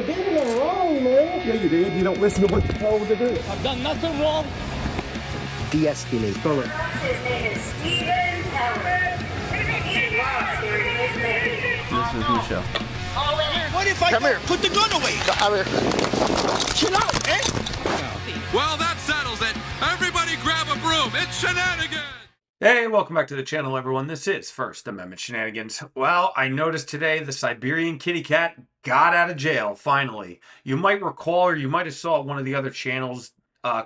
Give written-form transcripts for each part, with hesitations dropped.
didn't do nothing wrong, man. Yeah, you did. You don't listen to what you told to do. I've done nothing wrong. De-escalate. His name is Stephen Howard. He lost here in his name. This is Michelle. What if I put the gun away? Come here. Chill out, eh? Well, that settles it. Everybody grab a broom. It's shenanigans. Hey, welcome back to the channel, everyone. This is First Amendment Shenanigans. Well, I noticed today the Siberian kitty cat got out of jail, finally. You might recall, or you might have saw one of the other channels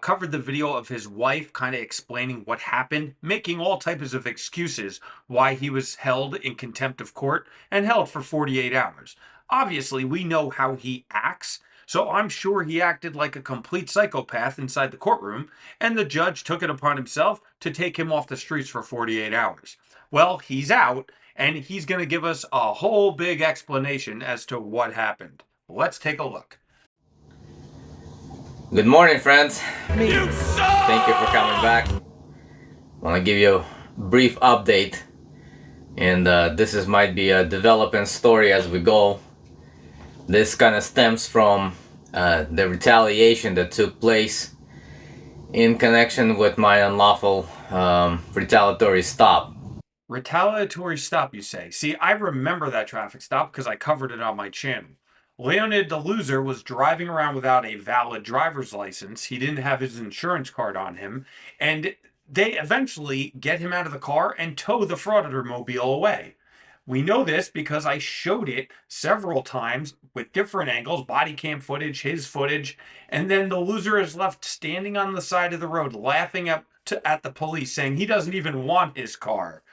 covered the video of his wife kind of explaining what happened, making all types of excuses why he was held in contempt of court and held for 48 hours. Obviously, we know how he acts, so I'm sure he acted like a complete psychopath inside the courtroom, and the judge took it upon himself to take him off the streets for 48 hours. Well, he's out, and he's going to give us a whole big explanation as to what happened. Let's take a look. Good morning, friends. You suck! Thank you for coming back. I want to give you a brief update, and this might be a developing story as we go. This kind of stems from the retaliation that took place in connection with my unlawful retaliatory stop. Retaliatory stop, you say? See, I remember that traffic stop because I covered it on my channel. Leonid the loser was driving around without a valid driver's license. He didn't have his insurance card on him, and they eventually get him out of the car and tow the Frauditor mobile away. We know this because I showed it several times with different angles, body cam footage, his footage, and then the loser is left standing on the side of the road laughing at the police, saying he doesn't even want his car.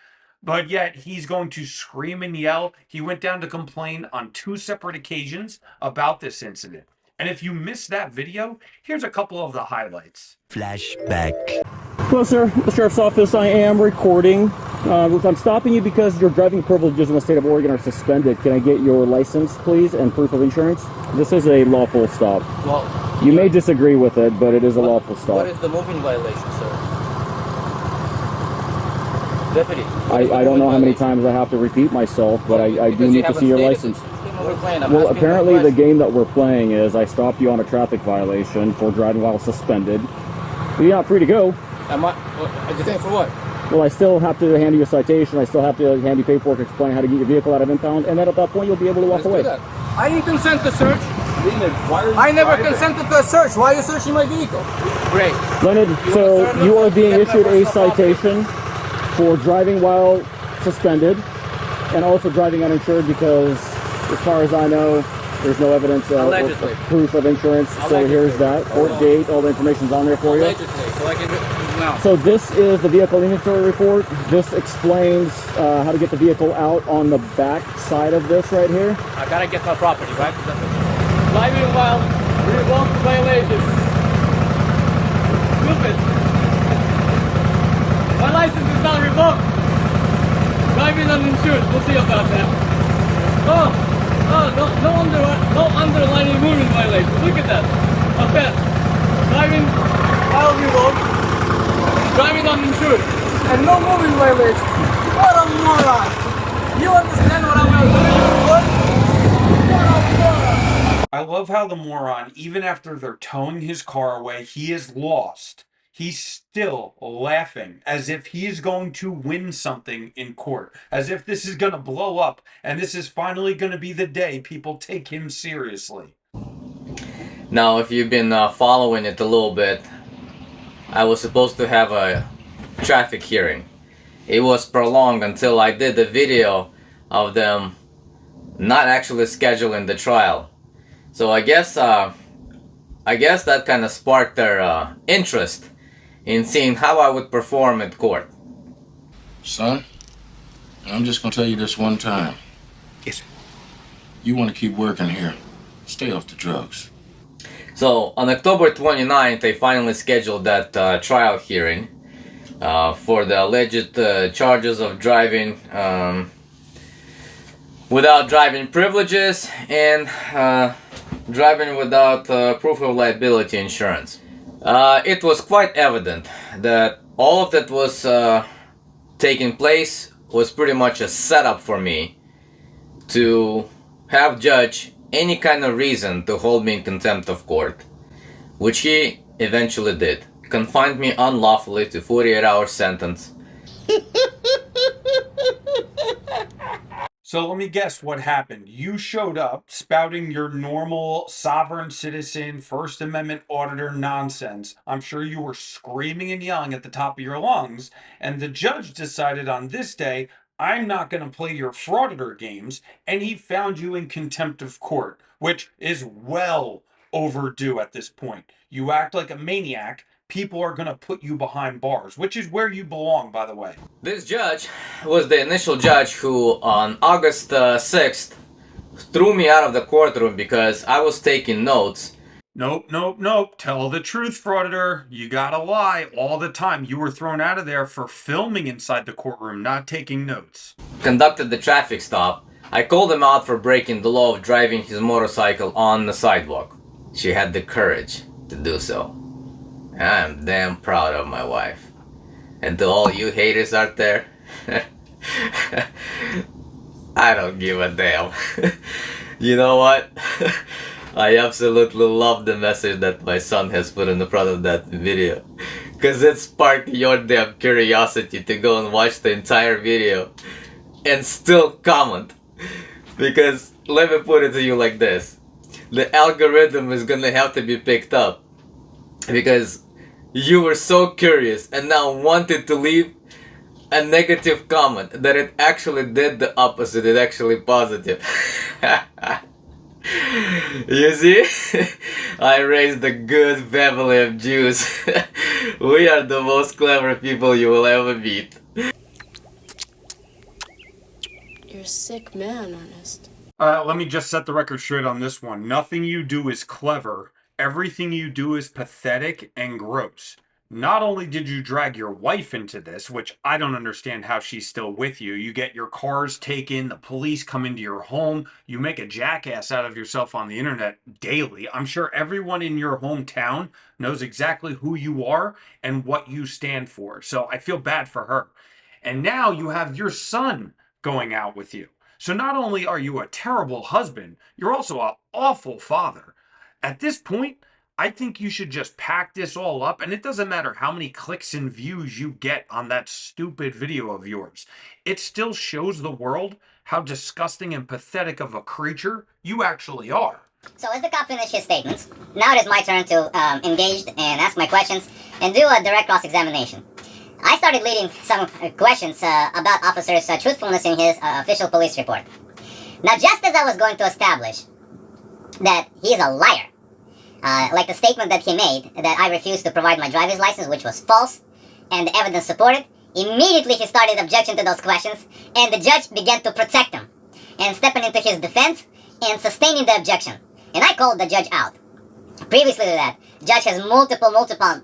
But yet he's going to scream and yell. He went down to complain on 2 separate occasions about this incident. And if you missed that video, here's a couple of the highlights. Flashback. Hello, sir. The Sheriff's Office. I am recording. I'm stopping you because your driving privileges in the state of Oregon are suspended. Can I get your license, please, and proof of insurance? This is a lawful stop. Well, You may disagree with it, but it is a lawful stop. what is the moving violation, sir? Deputy. I don't know how many times I have to repeat myself, but I do need to see your license. Well, apparently the game that we're playing is I stopped you on a traffic violation for driving while suspended. You're not free to go. Am I detained for what? Well, I still have to hand you a citation. I still have to hand you paperwork explaining how to get your vehicle out of impound, and then at that point you'll be able to walk away. I didn't consent to search. I never consented to a search. Why are you searching my vehicle? Great. Leonard, so you are being issued a citation for driving while suspended and also driving uninsured because, as far as I know, there's no evidence or proof of insurance. So here's that. Court date, all the information's on there for you. So this is the vehicle inventory report. This explains how to get the vehicle out on the back side of this right here. I gotta get my property, right? Driving while revoked violation. Stupid. My license is not revoked. Driving uninsured. We'll see about that. No underlining moving violation. Look at that. Offense. Driving while revoked. Driving uninsured. And no moving violation. What a moron. You understand what I'm doing? What a moron. I love how the moron, even after they're towing his car away, he is lost. He's still laughing as if he is going to win something in court, as if this is going to blow up, and this is finally going to be the day people take him seriously. Now, if you've been following it a little bit, I was supposed to have a traffic hearing. It was prolonged until I did the video of them not actually scheduling the trial. So I guess that kind of sparked their interest in seeing how I would perform at court. Son, I'm just gonna tell you this one time. Yes, sir. You want to keep working here. Stay off the drugs. So on October 29th, they finally scheduled that trial hearing for the alleged charges of driving without driving privileges and driving without proof of liability insurance. It was quite evident that all of that was taking place was pretty much a setup for me to have judge any kind of reason to hold me in contempt of court, which he eventually did. Confined me unlawfully to 48-hour sentence. So let me guess what happened. You showed up spouting your normal sovereign citizen, First Amendment auditor nonsense. I'm sure you were screaming and yelling at the top of your lungs, and the judge decided on this day, I'm not going to play your Frauditor games, and he found you in contempt of court, which is well overdue at this point. You act like a maniac. People are going to put you behind bars, which is where you belong, by the way. This judge was the initial judge who, on August 6th, threw me out of the courtroom because I was taking notes. Nope. Tell the truth, Frauditor. You gotta lie all the time. You were thrown out of there for filming inside the courtroom, not taking notes. Conducted the traffic stop. I called him out for breaking the law of driving his motorcycle on the sidewalk. She had the courage to do so. I'm damn proud of my wife. And to all you haters out there, I don't give a damn. You know what? I absolutely love the message that my son has put in the front of that video. Cause it sparked your damn curiosity to go and watch the entire video and still comment. Because let me put it to you like this. The algorithm is gonna have to be picked up. Because you were so curious and now wanted to leave a negative comment that it actually did the opposite. It actually positive. You see? I raised a good family of Jews. We are the most clever people you will ever meet. You're a sick man, Ernest. Let me just set the record straight on this one. Nothing you do is clever. Everything you do is pathetic and gross. Not only did you drag your wife into this, which I don't understand how she's still with you, you get your cars taken, the police come into your home, you make a jackass out of yourself on the internet daily. I'm sure everyone in your hometown knows exactly who you are and what you stand for. So I feel bad for her. And now you have your son going out with you. So not only are you a terrible husband, you're also an awful father. At this point, I think you should just pack this all up, and it doesn't matter how many clicks and views you get on that stupid video of yours. It still shows the world how disgusting and pathetic of a creature you actually are. So as the cop finished his statements, now it is my turn to engage and ask my questions and do a direct cross-examination. I started leading some questions about officer's truthfulness in his official police report. Now, just as I was going to establish that he is a liar, like the statement that he made, that I refused to provide my driver's license, which was false, and the evidence supported, immediately he started objection to those questions, and the judge began to protect him, and stepping into his defense, and sustaining the objection. And I called the judge out. Previously to that, judge has multiple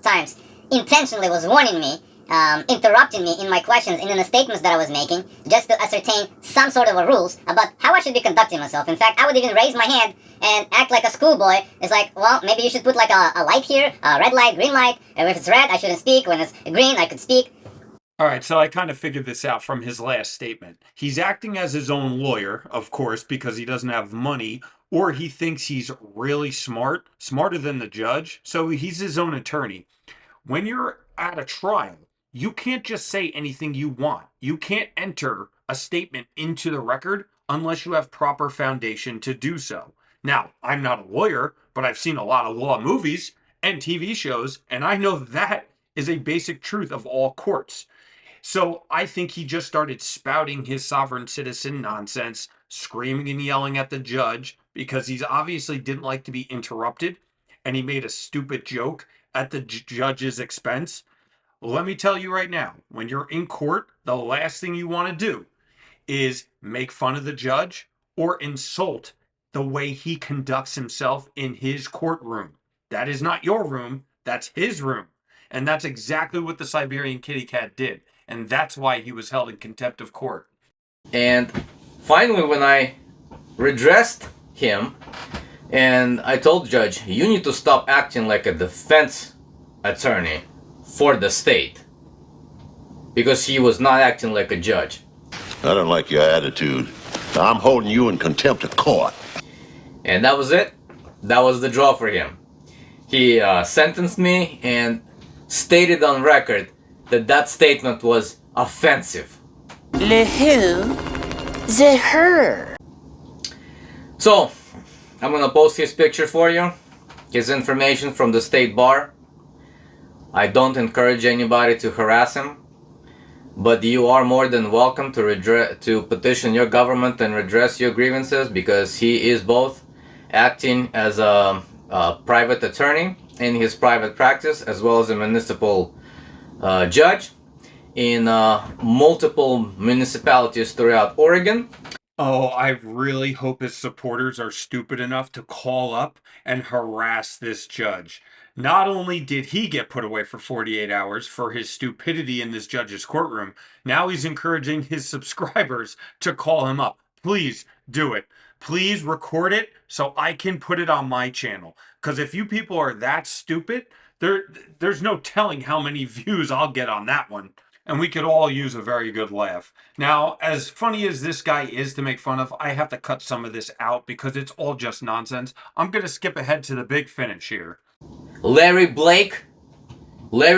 times intentionally was warning me, interrupting me in my questions and in the statements that I was making, just to ascertain some sort of a rules about how I should be conducting myself. In fact, I would even raise my hand and act like a schoolboy. It's like, well, maybe you should put like a light here, a red light, green light, and if it's red, I shouldn't speak. When it's green, I could speak. All right, so I kind of figured this out from his last statement. He's acting as his own lawyer, of course, because he doesn't have money, or he thinks he's really smart, smarter than the judge, so he's his own attorney. When you're at a trial, you can't just say anything you want. You can't enter a statement into the record unless you have proper foundation to do so. Now, I'm not a lawyer, but I've seen a lot of law movies and TV shows, and I know that is a basic truth of all courts. So I think he just started spouting his sovereign citizen nonsense, screaming and yelling at the judge because he obviously didn't like to be interrupted, and he made a stupid joke at the judge's expense. Let me tell you right now, when you're in court, the last thing you want to do is make fun of the judge or insult the way he conducts himself in his courtroom. That is not your room, that's his room. And that's exactly what the Siberian kitty cat did. And that's why he was held in contempt of court. And finally, when I redressed him, and I told the judge, you need to stop acting like a defense attorney for the state, because he was not acting like a judge. I don't like your attitude. I'm holding you in contempt of court. And that was it. That was the draw for him. He sentenced me and stated on record that that statement was offensive. Le who? The her. So, I'm gonna post his picture for you, his information from the state bar. I don't encourage anybody to harass him, but you are more than welcome to petition your government and redress your grievances, because he is both acting as a private attorney in his private practice as well as a municipal judge in multiple municipalities throughout Oregon. Oh, I really hope his supporters are stupid enough to call up and harass this judge. Not only did he get put away for 48 hours for his stupidity in this judge's courtroom, now he's encouraging his subscribers to call him up. Please do it. Please record it so I can put it on my channel. Because if you people are that stupid, there's no telling how many views I'll get on that one. And we could all use a very good laugh. Now, as funny as this guy is to make fun of, I have to cut some of this out because it's all just nonsense. I'm going to skip ahead to the big finish here. Larry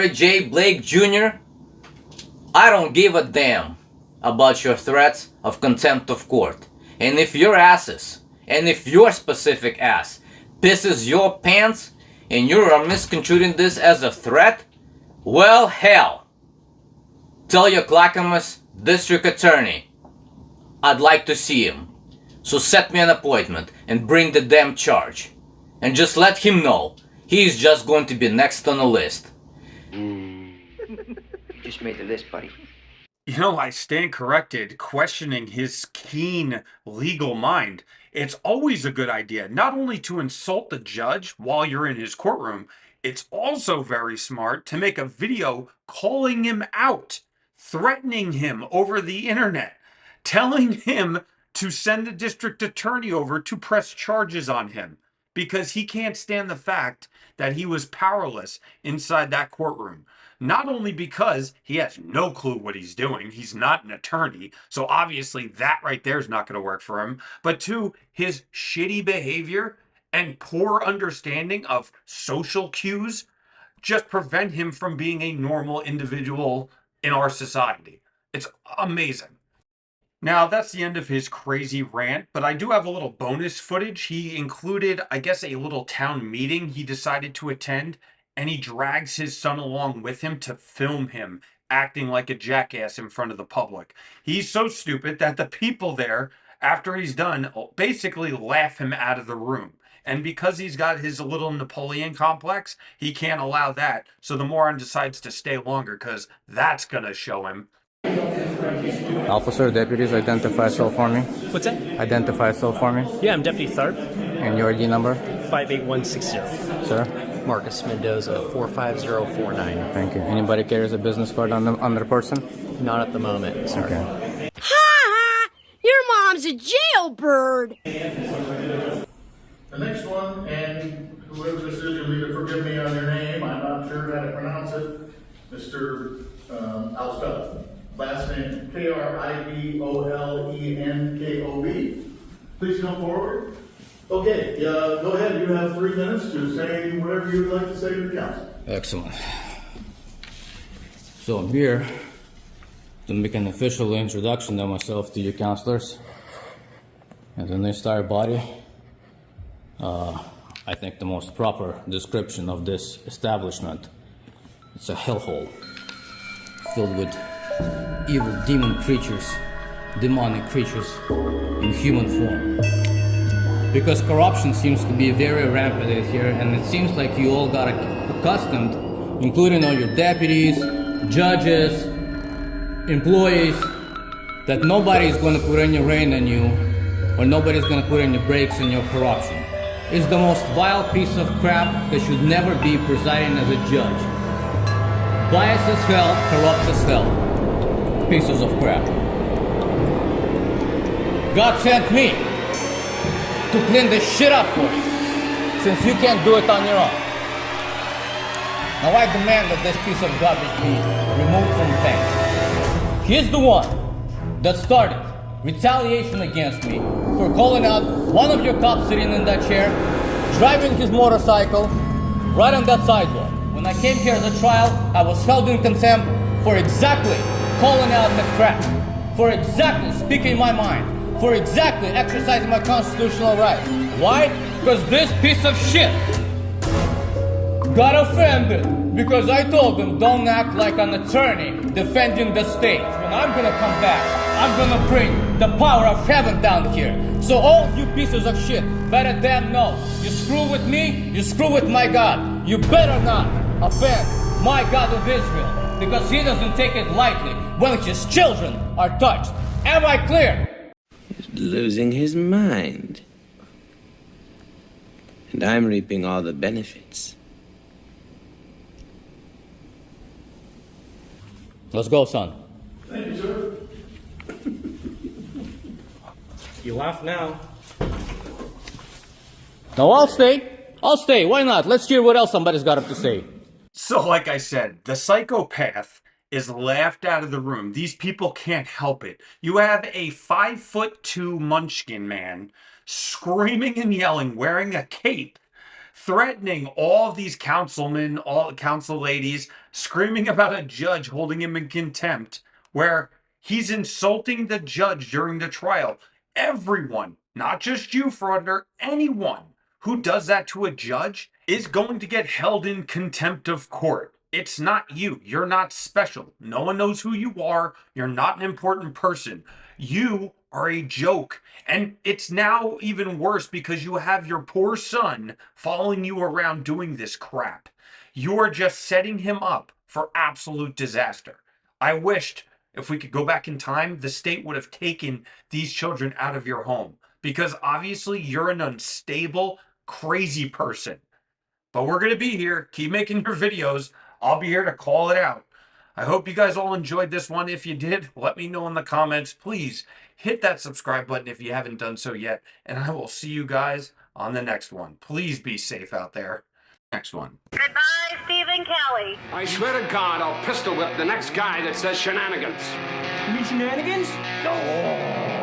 J. Blake Jr., I don't give a damn about your threats of contempt of court. And if your asses, and if your specific ass pisses your pants and you are misconstruing this as a threat, well, hell. Tell your Clackamas district attorney I'd like to see him. So set me an appointment and bring the damn charge. And just let him know he's just going to be next on the list. You just made the list, buddy. You know, I stand corrected, questioning his keen legal mind. It's always a good idea not only to insult the judge while you're in his courtroom, it's also very smart to make a video calling him out, threatening him over the internet, telling him to send the district attorney over to press charges on him because he can't stand the fact that he was powerless inside that courtroom. Not only because he has no clue what he's doing, he's not an attorney, so obviously that right there is not going to work for him, but two, his shitty behavior and poor understanding of social cues just prevent him from being a normal individual in our society. It's amazing. Now, that's the end of his crazy rant, but I do have a little bonus footage. He included, I guess, a little town meeting he decided to attend, and he drags his son along with him to film him acting like a jackass in front of the public. He's so stupid that the people there, after he's done, basically laugh him out of the room. And because he's got his little Napoleon complex, he can't allow that. So the moron decides to stay longer because that's going to show him. Officer, deputies, identify yourself for me. What's that? Identify yourself for me. Yeah, I'm Deputy Tharp. And your ID number? 58160. Sir? Marcus Mendoza, 45049. Thank you. Anybody carries a business card on the person? Not at the moment, sir. Okay. Ha! Your mom's a jailbird. The next one, and whoever this is, you'll need to forgive me on your name. I'm not sure how to pronounce it. Mr. I'll spell it. Last name Krivolenkob. Please come forward. Okay, go ahead. You have 3 minutes to say whatever you would like to say to the council. Excellent. So I'm here to make an official introduction of myself to you counselors. As an entire body, I think the most proper description of this establishment, it's a hellhole filled with evil demon creatures, demonic creatures in human form. Because corruption seems to be very rampant here, and it seems like you all got accustomed, including all your deputies, judges, employees, that nobody's going to put any rein on you, or nobody's going to put any brakes in your corruption. It's the most vile piece of crap that should never be presiding as a judge. Bias as hell, corrupt as hell. Pieces of crap. God sent me to clean this shit up for you, since you can't do it on your own. Now I demand that this piece of garbage be removed from the tank. He's the one that started retaliation against me for calling out one of your cops sitting in that chair, driving his motorcycle right on that sidewalk. When I came here at the trial, I was held in contempt for exactly calling out the crap, for exactly speaking my mind, for exactly exercising my constitutional rights. Why? Because this piece of shit got offended because I told him don't act like an attorney defending the state. When I'm gonna come back, I'm gonna bring the power of heaven down here. So all you pieces of shit better damn know, you screw with me, you screw with my God. You better not offend my God of Israel, because he doesn't take it lightly when his children are touched. Am I clear? He's losing his mind. And I'm reaping all the benefits. Let's go, son. Thank you, sir. You laugh now. No, I'll stay. I'll stay. Why not? Let's hear what else somebody's got up to say. So, like I said, the psychopath is laughed out of the room. These people can't help it. You have a 5'2" munchkin man screaming and yelling, wearing a cape, threatening all of these councilmen, all council ladies, screaming about a judge holding him in contempt, where he's insulting the judge during the trial. Everyone, not just you, Frauditor, anyone who does that to a judge is going to get held in contempt of court. It's not you. You're not special. No one knows who you are. You're not an important person. You are a joke. And it's now even worse because you have your poor son following you around doing this crap. You are just setting him up for absolute disaster. I wished if we could go back in time, the state would have taken these children out of your home, because obviously you're an unstable, crazy person. But we're going to be here. Keep making your videos. I'll be here to call it out. I hope you guys all enjoyed this one. If you did, let me know in the comments. Please hit that subscribe button if you haven't done so yet. And I will see you guys on the next one. Please be safe out there. Next one. Goodbye, Stephen Kelly. I swear to God, I'll pistol whip the next guy that says shenanigans. You mean shenanigans? No.